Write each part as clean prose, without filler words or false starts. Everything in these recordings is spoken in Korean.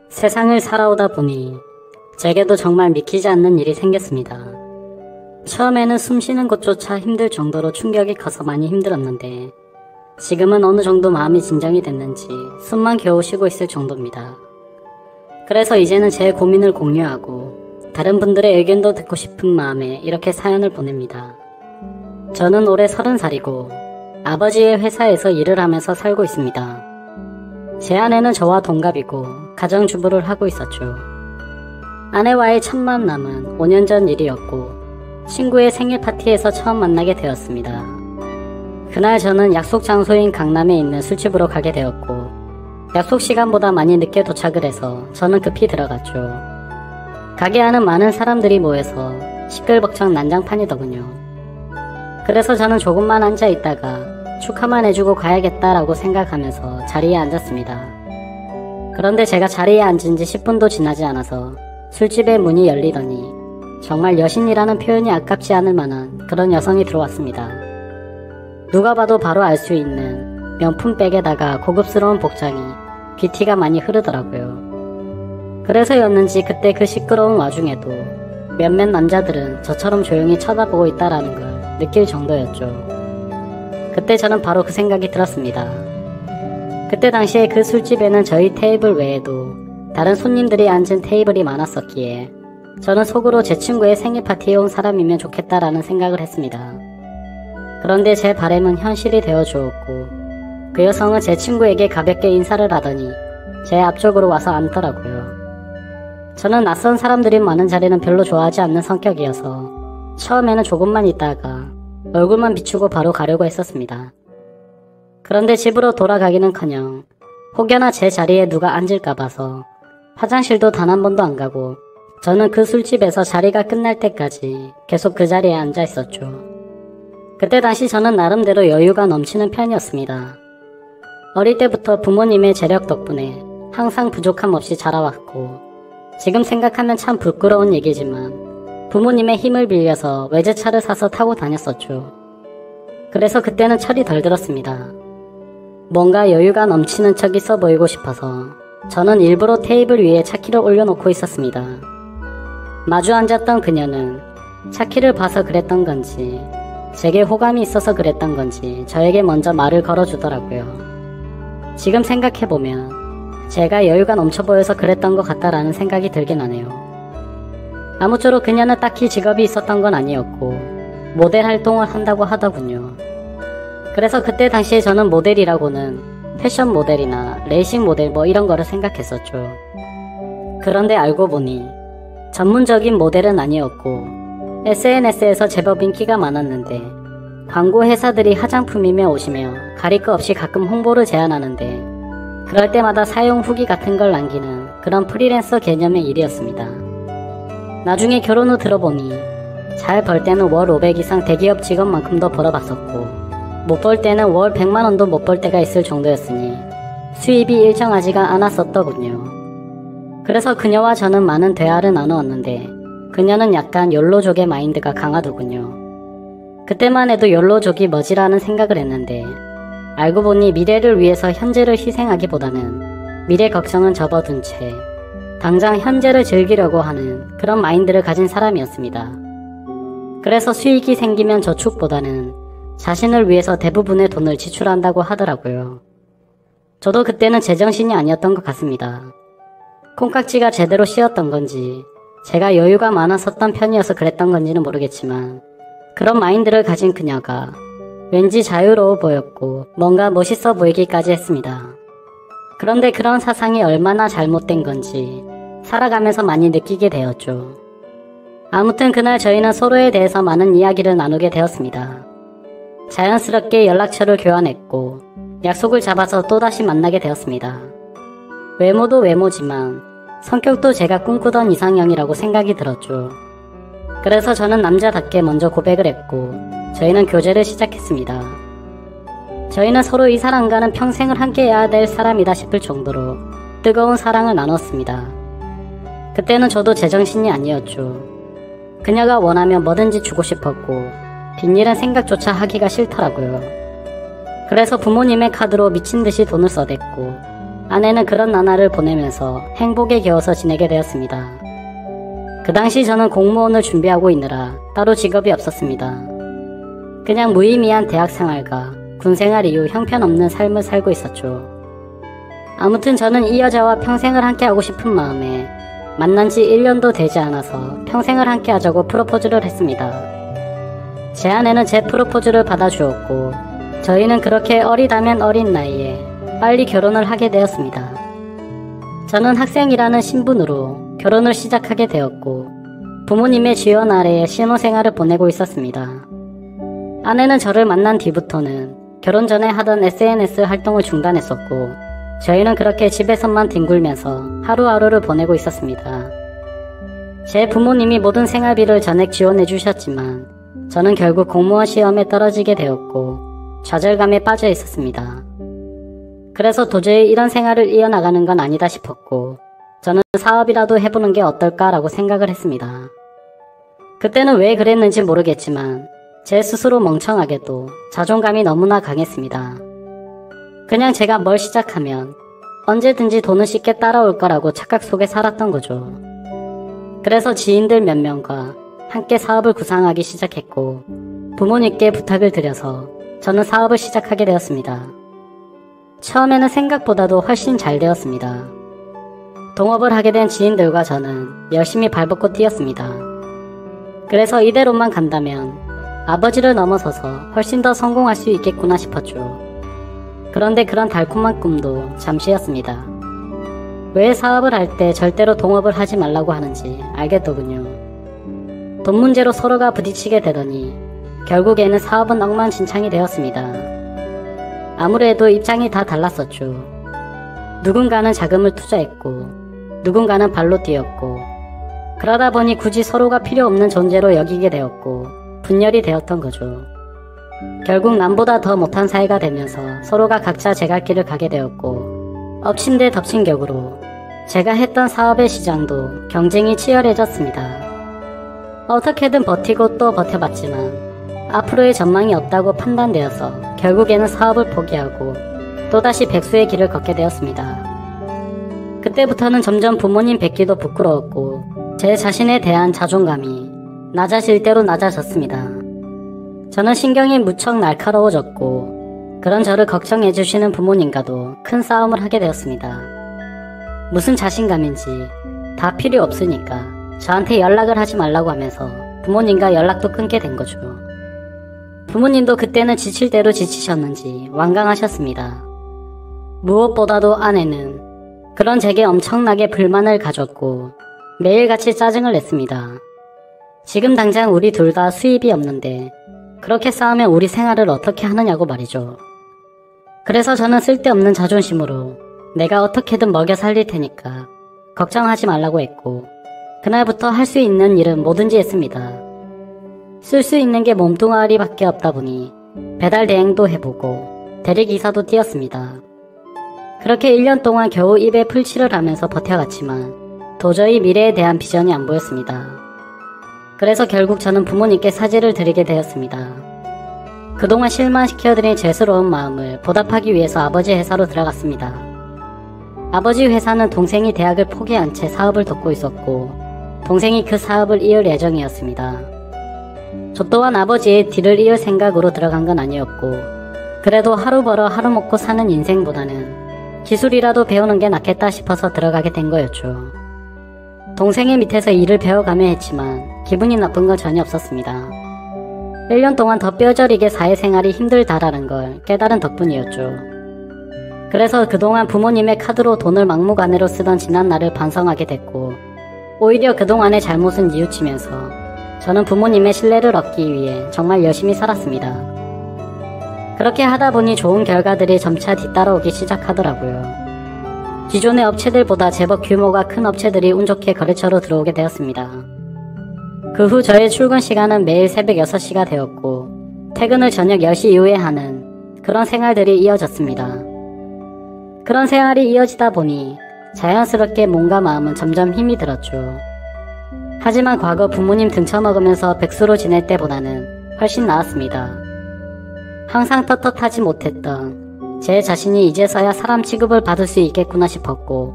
세상을 살아오다 보니 제게도 정말 믿기지 않는 일이 생겼습니다. 처음에는 숨쉬는 것조차 힘들 정도로 충격이 커서 많이 힘들었는데 지금은 어느 정도 마음이 진정이 됐는지 숨만 겨우 쉬고 있을 정도입니다. 그래서 이제는 제 고민을 공유하고 다른 분들의 의견도 듣고 싶은 마음에 이렇게 사연을 보냅니다. 저는 올해 30살이고 아버지의 회사에서 일을 하면서 살고 있습니다. 제 아내는 저와 동갑이고 가정주부를 하고 있었죠. 아내와의 첫 만남은 5년 전 일이었고 친구의 생일 파티에서 처음 만나게 되었습니다. 그날 저는 약속 장소인 강남에 있는 술집으로 가게 되었고 약속 시간보다 많이 늦게 도착을 해서 저는 급히 들어갔죠. 가게 안은 많은 사람들이 모여서 시끌벅적 난장판이더군요. 그래서 저는 조금만 앉아 있다가 축하만 해주고 가야겠다라고 생각하면서 자리에 앉았습니다. 그런데 제가 자리에 앉은 지 10분도 지나지 않아서 술집의 문이 열리더니 정말 여신이라는 표현이 아깝지 않을 만한 그런 여성이 들어왔습니다. 누가 봐도 바로 알 수 있는 명품백에다가 고급스러운 복장이 귀티가 많이 흐르더라고요. 그래서였는지 그때 그 시끄러운 와중에도 몇몇 남자들은 저처럼 조용히 쳐다보고 있다라는 걸 느낄 정도였죠. 그때 저는 바로 그 생각이 들었습니다. 그때 당시에 그 술집에는 저희 테이블 외에도 다른 손님들이 앉은 테이블이 많았었기에 저는 속으로 제 친구의 생일 파티에 온 사람이면 좋겠다라는 생각을 했습니다. 그런데 제 바람은 현실이 되어 주었고 그 여성은 제 친구에게 가볍게 인사를 하더니 제 앞쪽으로 와서 앉더라고요. 저는 낯선 사람들이 많은 자리는 별로 좋아하지 않는 성격이어서 처음에는 조금만 있다가 얼굴만 비추고 바로 가려고 했었습니다. 그런데 집으로 돌아가기는커녕 혹여나 제 자리에 누가 앉을까 봐서 화장실도 단 한 번도 안 가고 저는 그 술집에서 자리가 끝날 때까지 계속 그 자리에 앉아 있었죠. 그때 당시 저는 나름대로 여유가 넘치는 편이었습니다. 어릴 때부터 부모님의 재력 덕분에 항상 부족함 없이 자라왔고 지금 생각하면 참 부끄러운 얘기지만 부모님의 힘을 빌려서 외제차를 사서 타고 다녔었죠. 그래서 그때는 철이 덜 들었습니다. 뭔가 여유가 넘치는 척 있어 보이고 싶어서 저는 일부러 테이블 위에 차키를 올려놓고 있었습니다. 마주 앉았던 그녀는 차키를 봐서 그랬던 건지 제게 호감이 있어서 그랬던 건지 저에게 먼저 말을 걸어주더라고요. 지금 생각해보면 제가 여유가 넘쳐 보여서 그랬던 것 같다라는 생각이 들긴 하네요. 아무쪼록 그녀는 딱히 직업이 있었던 건 아니었고 모델 활동을 한다고 하더군요. 그래서 그때 당시에 저는 모델이라고는 패션 모델이나 레이싱 모델 뭐 이런 거를 생각했었죠. 그런데 알고 보니 전문적인 모델은 아니었고 SNS에서 제법 인기가 많았는데 광고 회사들이 화장품이며 옷이며 가릴 거 없이 가끔 홍보를 제안하는데 그럴 때마다 사용 후기 같은 걸 남기는 그런 프리랜서 개념의 일이었습니다. 나중에 결혼 후 들어보니 잘 벌 때는 월 500 이상 대기업 직원만큼도 벌어봤었고 못 벌 때는 월 100만원도 못 벌 때가 있을 정도였으니 수입이 일정하지가 않았었더군요. 그래서 그녀와 저는 많은 대화를 나누었는데 그녀는 약간 욜로족의 마인드가 강하더군요. 그때만 해도 욜로족이 뭐지라는 생각을 했는데 알고 보니 미래를 위해서 현재를 희생하기보다는 미래 걱정은 접어둔 채 당장 현재를 즐기려고 하는 그런 마인드를 가진 사람이었습니다. 그래서 수익이 생기면 저축보다는 자신을 위해서 대부분의 돈을 지출한다고 하더라고요. 저도 그때는 제정신이 아니었던 것 같습니다. 콩깍지가 제대로 씌었던 건지 제가 여유가 많았었던 편이어서 그랬던 건지는 모르겠지만 그런 마인드를 가진 그녀가 왠지 자유로워 보였고 뭔가 멋있어 보이기까지 했습니다. 그런데 그런 사상이 얼마나 잘못된 건지 살아가면서 많이 느끼게 되었죠. 아무튼 그날 저희는 서로에 대해서 많은 이야기를 나누게 되었습니다. 자연스럽게 연락처를 교환했고 약속을 잡아서 또다시 만나게 되었습니다. 외모도 외모지만 성격도 제가 꿈꾸던 이상형이라고 생각이 들었죠. 그래서 저는 남자답게 먼저 고백을 했고 저희는 교제를 시작했습니다. 저희는 서로 이 사람과는 평생을 함께해야 될 사람이다 싶을 정도로 뜨거운 사랑을 나눴습니다. 그때는 저도 제정신이 아니었죠. 그녀가 원하면 뭐든지 주고 싶었고 뒷일은 생각조차 하기가 싫더라고요. 그래서 부모님의 카드로 미친듯이 돈을 써댔고 아내는 그런 나날을 보내면서 행복에 겨워서 지내게 되었습니다. 그 당시 저는 공무원을 준비하고 있느라 따로 직업이 없었습니다. 그냥 무의미한 대학생활과 군생활 이후 형편없는 삶을 살고 있었죠. 아무튼 저는 이 여자와 평생을 함께하고 싶은 마음에 만난 지 1년도 되지 않아서 평생을 함께하자고 프로포즈를 했습니다. 제 아내는 제 프로포즈를 받아주었고 저희는 그렇게 어리다면 어린 나이에 빨리 결혼을 하게 되었습니다. 저는 학생이라는 신분으로 결혼을 시작하게 되었고 부모님의 지원 아래에 신혼생활을 보내고 있었습니다. 아내는 저를 만난 뒤부터는 결혼 전에 하던 SNS 활동을 중단했었고 저희는 그렇게 집에서만 뒹굴면서 하루하루를 보내고 있었습니다. 제 부모님이 모든 생활비를 전액 지원해 주셨지만 저는 결국 공무원 시험에 떨어지게 되었고 좌절감에 빠져 있었습니다. 그래서 도저히 이런 생활을 이어나가는 건 아니다 싶었고 저는 사업이라도 해보는 게 어떨까라고 생각을 했습니다. 그때는 왜 그랬는지 모르겠지만 제 스스로 멍청하게도 자존감이 너무나 강했습니다. 그냥 제가 뭘 시작하면 언제든지 돈은 쉽게 따라올 거라고 착각 속에 살았던 거죠. 그래서 지인들 몇 명과 함께 사업을 구상하기 시작했고 부모님께 부탁을 드려서 저는 사업을 시작하게 되었습니다. 처음에는 생각보다도 훨씬 잘 되었습니다. 동업을 하게 된 지인들과 저는 열심히 발벗고 뛰었습니다. 그래서 이대로만 간다면 아버지를 넘어서서 훨씬 더 성공할 수 있겠구나 싶었죠. 그런데 그런 달콤한 꿈도 잠시였습니다. 왜 사업을 할 때 절대로 동업을 하지 말라고 하는지 알겠더군요. 돈 문제로 서로가 부딪히게 되더니 결국에는 사업은 엉망진창이 되었습니다. 아무래도 입장이 다 달랐었죠. 누군가는 자금을 투자했고 누군가는 발로 뛰었고 그러다 보니 굳이 서로가 필요 없는 존재로 여기게 되었고 분열이 되었던 거죠. 결국 남보다 더 못한 사이가 되면서 서로가 각자 제 갈 길을 가게 되었고 엎친 데 덮친 격으로 제가 했던 사업의 시장도 경쟁이 치열해졌습니다. 어떻게든 버티고 또 버텨봤지만 앞으로의 전망이 없다고 판단되어서 결국에는 사업을 포기하고 또다시 백수의 길을 걷게 되었습니다. 그때부터는 점점 부모님 뵙기도 부끄러웠고 제 자신에 대한 자존감이 낮아질 대로 낮아졌습니다. 저는 신경이 무척 날카로워졌고 그런 저를 걱정해주시는 부모님과도 큰 싸움을 하게 되었습니다. 무슨 자신감인지 다 필요 없으니까 저한테 연락을 하지 말라고 하면서 부모님과 연락도 끊게 된 거죠. 부모님도 그때는 지칠 대로 지치셨는지 완강하셨습니다. 무엇보다도 아내는 그런 제게 엄청나게 불만을 가졌고 매일같이 짜증을 냈습니다. 지금 당장 우리 둘 다 수입이 없는데 그렇게 싸우면 우리 생활을 어떻게 하느냐고 말이죠. 그래서 저는 쓸데없는 자존심으로 내가 어떻게든 먹여 살릴 테니까 걱정하지 말라고 했고 그날부터 할 수 있는 일은 뭐든지 했습니다. 쓸 수 있는 게 몸뚱아리밖에 없다 보니 배달 대행도 해보고 대리기사도 뛰었습니다. 그렇게 1년 동안 겨우 입에 풀칠을 하면서 버텨갔지만 도저히 미래에 대한 비전이 안 보였습니다. 그래서 결국 저는 부모님께 사죄를 드리게 되었습니다. 그동안 실망시켜드린 죄스러운 마음을 보답하기 위해서 아버지 회사로 들어갔습니다. 아버지 회사는 동생이 대학을 포기한 채 사업을 돕고 있었고 동생이 그 사업을 이을 예정이었습니다. 저 또한 아버지의 뒤를 이을 생각으로 들어간 건 아니었고 그래도 하루 벌어 하루 먹고 사는 인생보다는 기술이라도 배우는 게 낫겠다 싶어서 들어가게 된 거였죠. 동생의 밑에서 일을 배워가며 했지만 기분이 나쁜 건 전혀 없었습니다. 1년 동안 더 뼈저리게 사회생활이 힘들다라는 걸 깨달은 덕분이었죠. 그래서 그동안 부모님의 카드로 돈을 막무가내로 쓰던 지난 날을 반성하게 됐고 오히려 그동안의 잘못은 뉘우치면서 저는 부모님의 신뢰를 얻기 위해 정말 열심히 살았습니다. 그렇게 하다 보니 좋은 결과들이 점차 뒤따라오기 시작하더라고요. 기존의 업체들보다 제법 규모가 큰 업체들이 운 좋게 거래처로 들어오게 되었습니다. 그 후 저의 출근 시간은 매일 새벽 6시가 되었고 퇴근을 저녁 10시 이후에 하는 그런 생활들이 이어졌습니다. 그런 생활이 이어지다 보니 자연스럽게 몸과 마음은 점점 힘이 들었죠. 하지만 과거 부모님 등쳐먹으면서 백수로 지낼 때보다는 훨씬 나았습니다. 항상 떳떳하지 못했던 제 자신이 이제서야 사람 취급을 받을 수 있겠구나 싶었고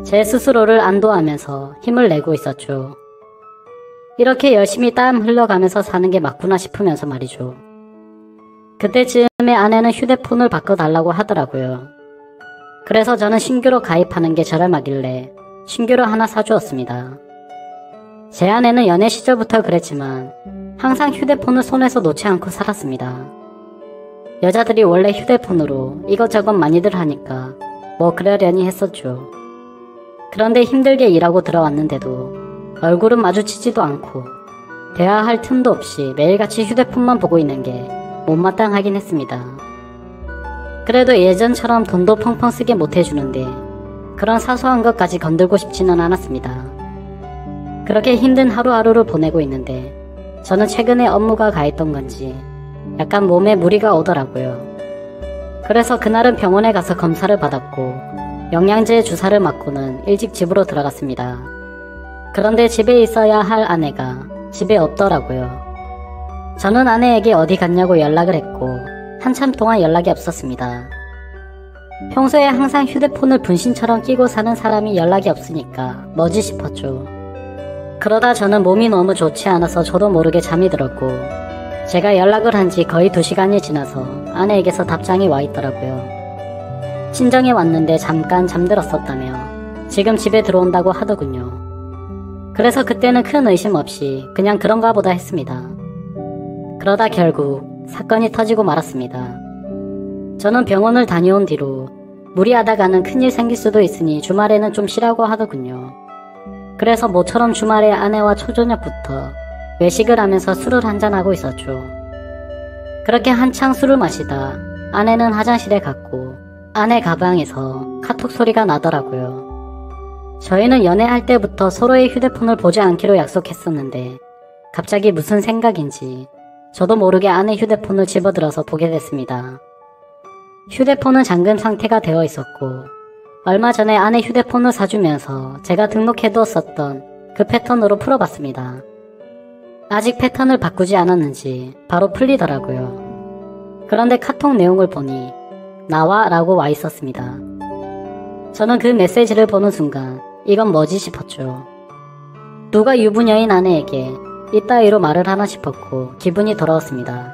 제 스스로를 안도하면서 힘을 내고 있었죠. 이렇게 열심히 땀 흘려가면서 사는 게 맞구나 싶으면서 말이죠. 그때쯤에 아내는 휴대폰을 바꿔달라고 하더라고요. 그래서 저는 신규로 가입하는 게 저렴하길래 신규로 하나 사주었습니다. 제 아내는 연애 시절부터 그랬지만 항상 휴대폰을 손에서 놓지 않고 살았습니다. 여자들이 원래 휴대폰으로 이것저것 많이들 하니까 뭐 그러려니 했었죠. 그런데 힘들게 일하고 들어왔는데도 얼굴은 마주치지도 않고 대화할 틈도 없이 매일같이 휴대폰만 보고 있는 게 못마땅하긴 했습니다. 그래도 예전처럼 돈도 펑펑 쓰게 못해주는데 그런 사소한 것까지 건들고 싶지는 않았습니다. 그렇게 힘든 하루하루를 보내고 있는데 저는 최근에 업무가 가했던 건지 약간 몸에 무리가 오더라고요. 그래서 그날은 병원에 가서 검사를 받았고 영양제 주사를 맞고는 일찍 집으로 들어갔습니다. 그런데 집에 있어야 할 아내가 집에 없더라고요. 저는 아내에게 어디 갔냐고 연락을 했고 한참 동안 연락이 없었습니다. 평소에 항상 휴대폰을 분신처럼 끼고 사는 사람이 연락이 없으니까 뭐지 싶었죠. 그러다 저는 몸이 너무 좋지 않아서 저도 모르게 잠이 들었고 제가 연락을 한 지 거의 2시간이 지나서 아내에게서 답장이 와 있더라고요. 친정에 왔는데 잠깐 잠들었었다며 지금 집에 들어온다고 하더군요. 그래서 그때는 큰 의심 없이 그냥 그런가 보다 했습니다. 그러다 결국 사건이 터지고 말았습니다. 저는 병원을 다녀온 뒤로 무리하다가는 큰일 생길 수도 있으니 주말에는 좀 쉬라고 하더군요. 그래서 모처럼 주말에 아내와 초저녁부터 외식을 하면서 술을 한잔하고 있었죠. 그렇게 한창 술을 마시다 아내는 화장실에 갔고 아내 가방에서 카톡 소리가 나더라고요. 저희는 연애할 때부터 서로의 휴대폰을 보지 않기로 약속했었는데 갑자기 무슨 생각인지 저도 모르게 아내 휴대폰을 집어들어서 보게 됐습니다. 휴대폰은 잠금 상태가 되어 있었고 얼마 전에 아내 휴대폰을 사주면서 제가 등록해두었었던 그 패턴으로 풀어봤습니다. 아직 패턴을 바꾸지 않았는지 바로 풀리더라고요. 그런데 카톡 내용을 보니 나와 라고 와 있었습니다. 저는 그 메시지를 보는 순간 이건 뭐지 싶었죠. 누가 유부녀인 아내에게 이따위로 말을 하나 싶었고 기분이 더러웠습니다.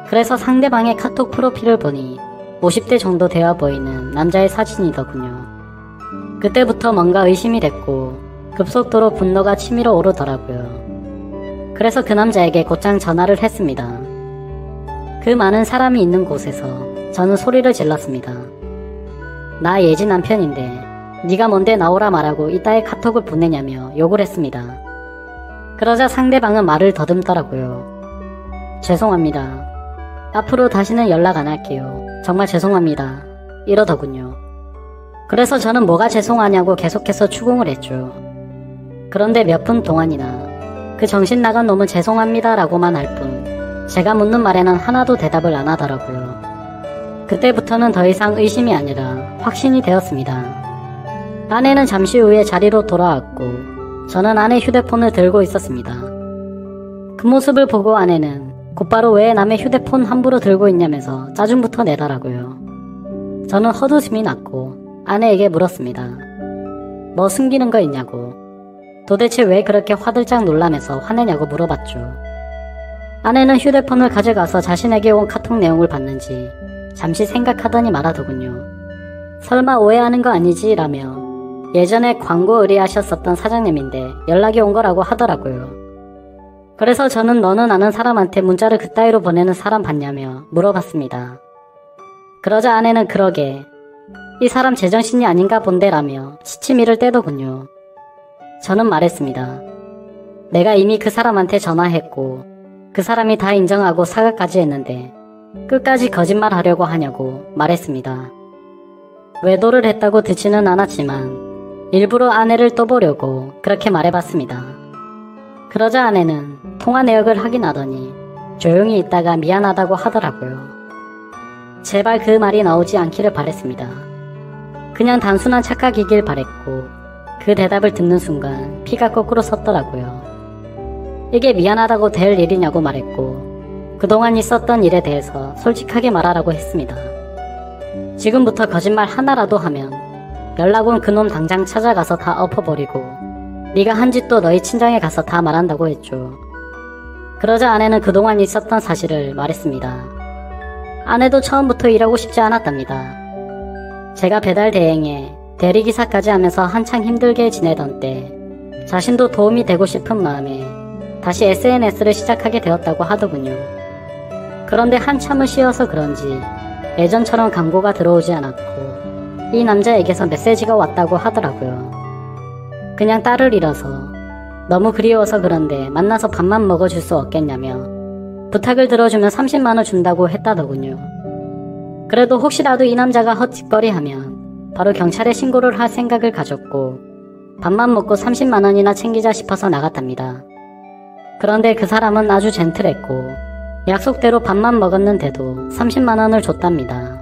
그래서 상대방의 카톡 프로필을 보니 50대 정도 되어 보이는 남자의 사진이더군요. 그때부터 뭔가 의심이 됐고 급속도로 분노가 치밀어 오르더라고요. 그래서 그 남자에게 곧장 전화를 했습니다. 그 많은 사람이 있는 곳에서 저는 소리를 질렀습니다. 나 예지 남편인데 네가 뭔데 나오라 말하고 이따의 카톡을 보내냐며 욕을 했습니다. 그러자 상대방은 말을 더듬더라고요. 죄송합니다. 앞으로 다시는 연락 안 할게요. 정말 죄송합니다. 이러더군요. 그래서 저는 뭐가 죄송하냐고 계속해서 추궁을 했죠. 그런데 몇 분 동안이나 그 정신 나간 놈은 죄송합니다 라고만 할 뿐 제가 묻는 말에는 하나도 대답을 안 하더라고요. 그때부터는 더 이상 의심이 아니라 확신이 되었습니다. 아내는 잠시 후에 자리로 돌아왔고 저는 아내 휴대폰을 들고 있었습니다. 그 모습을 보고 아내는 곧바로 왜 남의 휴대폰 함부로 들고 있냐면서 짜증부터 내더라고요. 저는 헛웃음이 났고 아내에게 물었습니다. 뭐 숨기는 거 있냐고. 도대체 왜 그렇게 화들짝 놀라면서 화내냐고 물어봤죠. 아내는 휴대폰을 가져가서 자신에게 온 카톡 내용을 봤는지 잠시 생각하더니 말하더군요. 설마 오해하는 거 아니지? 라며 예전에 광고 의뢰하셨었던 사장님인데 연락이 온 거라고 하더라고요. 그래서 저는 너는 아는 사람한테 문자를 그따위로 보내는 사람 봤냐며 물어봤습니다. 그러자 아내는 그러게 이 사람 제정신이 아닌가 본데라며 시치미를 떼더군요. 저는 말했습니다. 내가 이미 그 사람한테 전화했고 그 사람이 다 인정하고 사과까지 했는데 끝까지 거짓말하려고 하냐고 말했습니다. 외도를 했다고 듣지는 않았지만 일부러 아내를 떠보려고 그렇게 말해봤습니다. 그러자 아내는 통화 내역을 확인하더니 조용히 있다가 미안하다고 하더라고요. 제발 그 말이 나오지 않기를 바랬습니다. 그냥 단순한 착각이길 바랬고 그 대답을 듣는 순간 피가 거꾸로 섰더라고요. 이게 미안하다고 될 일이냐고 말했고 그동안 있었던 일에 대해서 솔직하게 말하라고 했습니다. 지금부터 거짓말 하나라도 하면 연락 온 그놈 당장 찾아가서 다 엎어버리고 네가 한 짓도 너희 친정에 가서 다 말한다고 했죠. 그러자 아내는 그동안 있었던 사실을 말했습니다. 아내도 처음부터 일하고 싶지 않았답니다. 제가 배달 대행에 대리기사까지 하면서 한창 힘들게 지내던 때 자신도 도움이 되고 싶은 마음에 다시 SNS를 시작하게 되었다고 하더군요. 그런데 한참을 쉬어서 그런지 예전처럼 광고가 들어오지 않았고 이 남자에게서 메시지가 왔다고 하더라고요. 그냥 딸을 잃어서 너무 그리워서 그런데 만나서 밥만 먹어줄 수 없겠냐며 부탁을 들어주면 30만원 준다고 했다더군요. 그래도 혹시라도 이 남자가 헛짓거리하면 바로 경찰에 신고를 할 생각을 가졌고 밥만 먹고 30만원이나 챙기자 싶어서 나갔답니다. 그런데 그 사람은 아주 젠틀했고 약속대로 밥만 먹었는데도 30만원을 줬답니다.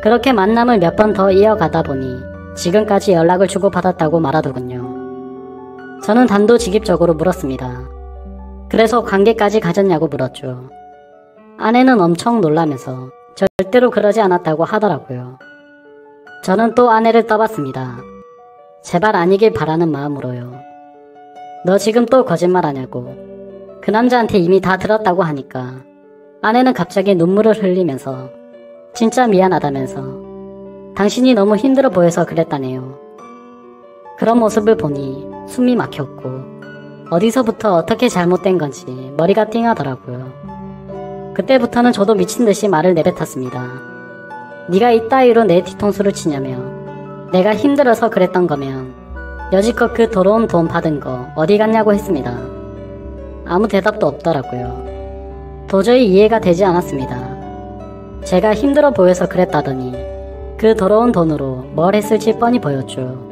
그렇게 만남을 몇 번 더 이어가다 보니 지금까지 연락을 주고받았다고 말하더군요. 저는 단도직입적으로 물었습니다. 그래서 관계까지 가졌냐고 물었죠. 아내는 엄청 놀라면서 절대로 그러지 않았다고 하더라고요. 저는 또 아내를 떠봤습니다. 제발 아니길 바라는 마음으로요. 너 지금 또 거짓말하냐고. 그 남자한테 이미 다 들었다고 하니까 아내는 갑자기 눈물을 흘리면서 진짜 미안하다면서 당신이 너무 힘들어 보여서 그랬다네요. 그런 모습을 보니 숨이 막혔고 어디서부터 어떻게 잘못된 건지 머리가 띵하더라고요. 그때부터는 저도 미친듯이 말을 내뱉었습니다. 네가 이따위로 내 뒤통수를 치냐며 내가 힘들어서 그랬던 거면 여지껏 그 더러운 돈 받은 거 어디 갔냐고 했습니다. 아무 대답도 없더라고요. 도저히 이해가 되지 않았습니다. 제가 힘들어 보여서 그랬다더니 그 더러운 돈으로 뭘 했을지 뻔히 보였죠.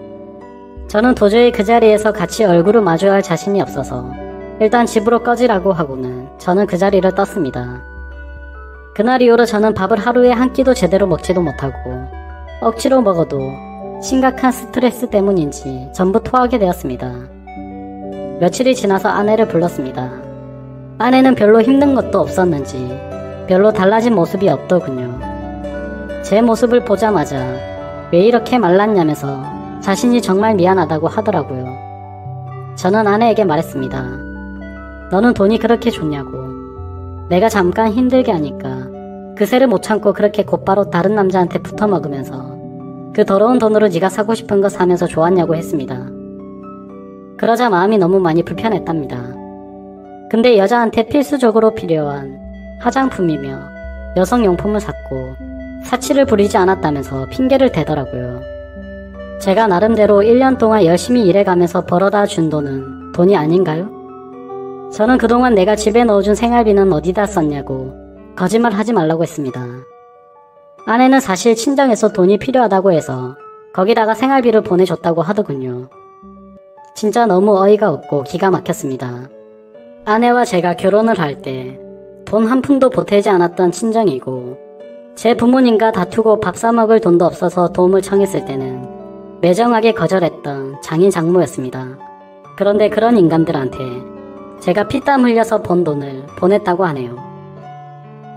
저는 도저히 그 자리에서 같이 얼굴을 마주할 자신이 없어서 일단 집으로 꺼지라고 하고는 저는 그 자리를 떴습니다. 그날 이후로 저는 밥을 하루에 한 끼도 제대로 먹지도 못하고 억지로 먹어도 심각한 스트레스 때문인지 전부 토하게 되었습니다. 며칠이 지나서 아내를 불렀습니다. 아내는 별로 힘든 것도 없었는지 별로 달라진 모습이 없더군요. 제 모습을 보자마자 왜 이렇게 말랐냐면서 자신이 정말 미안하다고 하더라고요. 저는 아내에게 말했습니다. 너는 돈이 그렇게 좋냐고. 내가 잠깐 힘들게 하니까 그새를 못 참고 그렇게 곧바로 다른 남자한테 붙어먹으면서 그 더러운 돈으로 네가 사고 싶은 거 사면서 좋았냐고 했습니다. 그러자 마음이 너무 많이 불편했답니다. 근데 여자한테 필수적으로 필요한 화장품이며 여성용품을 샀고 사치를 부리지 않았다면서 핑계를 대더라고요. 제가 나름대로 1년 동안 열심히 일해가면서 벌어다 준 돈이 아닌가요? 저는 그동안 내가 집에 넣어준 생활비는 어디다 썼냐고 거짓말 하지 말라고 했습니다. 아내는 사실 친정에서 돈이 필요하다고 해서 거기다가 생활비를 보내줬다고 하더군요. 진짜 너무 어이가 없고 기가 막혔습니다. 아내와 제가 결혼을 할 때 돈 한 푼도 보태지 않았던 친정이고 제 부모님과 다투고 밥 사먹을 돈도 없어서 도움을 청했을 때는 매정하게 거절했던 장인 장모였습니다. 그런데 그런 인간들한테 제가 피땀 흘려서 번 돈을 보냈다고 하네요.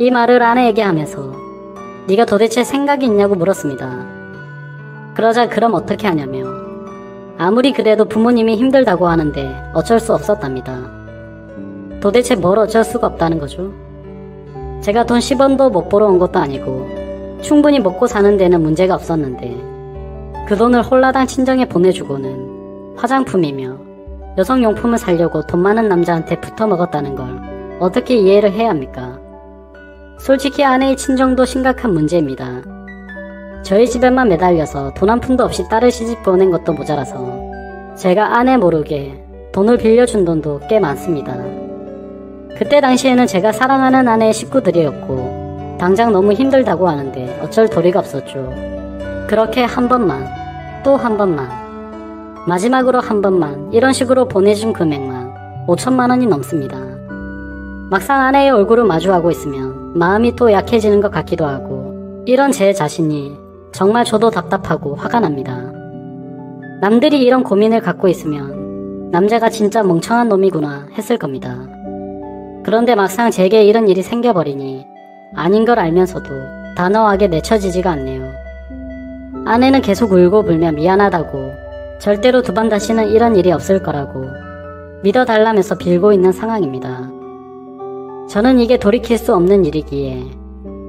이 말을 아내에게 하면서 네가 도대체 생각이 있냐고 물었습니다. 그러자 그럼 어떻게 하냐며 아무리 그래도 부모님이 힘들다고 하는데 어쩔 수 없었답니다. 도대체 뭘 어쩔 수가 없다는 거죠? 제가 돈 10원도 못 벌어 온 것도 아니고 충분히 먹고 사는 데는 문제가 없었는데 그 돈을 홀라당 친정에 보내주고는 화장품이며 여성용품을 사려고 돈 많은 남자한테 붙어먹었다는 걸 어떻게 이해를 해야 합니까? 솔직히 아내의 친정도 심각한 문제입니다. 저희 집에만 매달려서 돈 한 푼도 없이 딸을 시집 보낸 것도 모자라서 제가 아내 모르게 돈을 빌려준 돈도 꽤 많습니다. 그때 당시에는 제가 사랑하는 아내의 식구들이었고 당장 너무 힘들다고 하는데 어쩔 도리가 없었죠. 그렇게 한 번만 또 한 번만 마지막으로 한 번만 이런 식으로 보내준 금액만 5천만 원이 넘습니다. 막상 아내의 얼굴을 마주하고 있으면 마음이 또 약해지는 것 같기도 하고 이런 제 자신이 정말 저도 답답하고 화가 납니다. 남들이 이런 고민을 갖고 있으면 남자가 진짜 멍청한 놈이구나 했을 겁니다. 그런데 막상 제게 이런 일이 생겨버리니 아닌 걸 알면서도 단호하게 내쳐지지가 않네요. 아내는 계속 울고 불며 미안하다고, 절대로 두 번 다시는 이런 일이 없을 거라고 믿어달라면서 빌고 있는 상황입니다. 저는 이게 돌이킬 수 없는 일이기에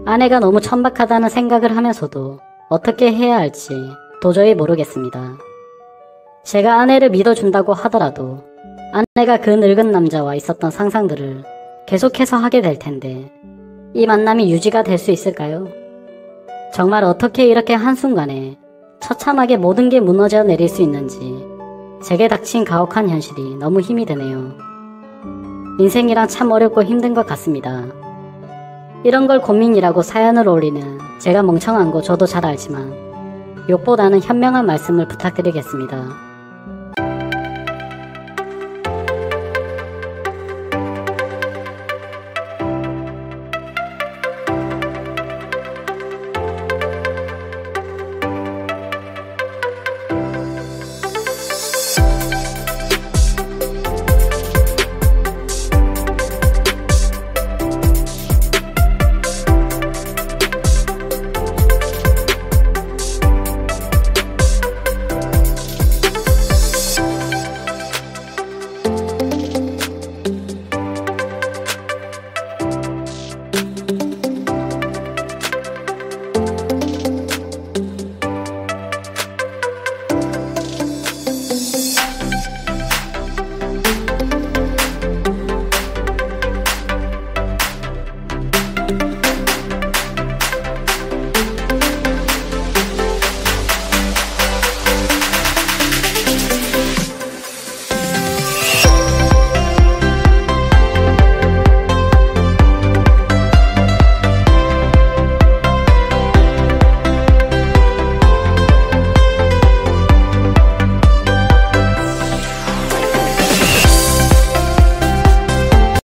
아내가 너무 천박하다는 생각을 하면서도 어떻게 해야 할지 도저히 모르겠습니다. 제가 아내를 믿어준다고 하더라도 아내가 그 늙은 남자와 있었던 상상들을 계속해서 하게 될 텐데 이 만남이 유지가 될 수 있을까요? 정말 어떻게 이렇게 한순간에 처참하게 모든 게 무너져 내릴 수 있는지 제게 닥친 가혹한 현실이 너무 힘이 드네요. 인생이란 참 어렵고 힘든 것 같습니다. 이런 걸 고민이라고 사연을 올리는 제가 멍청한 거 저도 잘 알지만 욕보다는 현명한 말씀을 부탁드리겠습니다.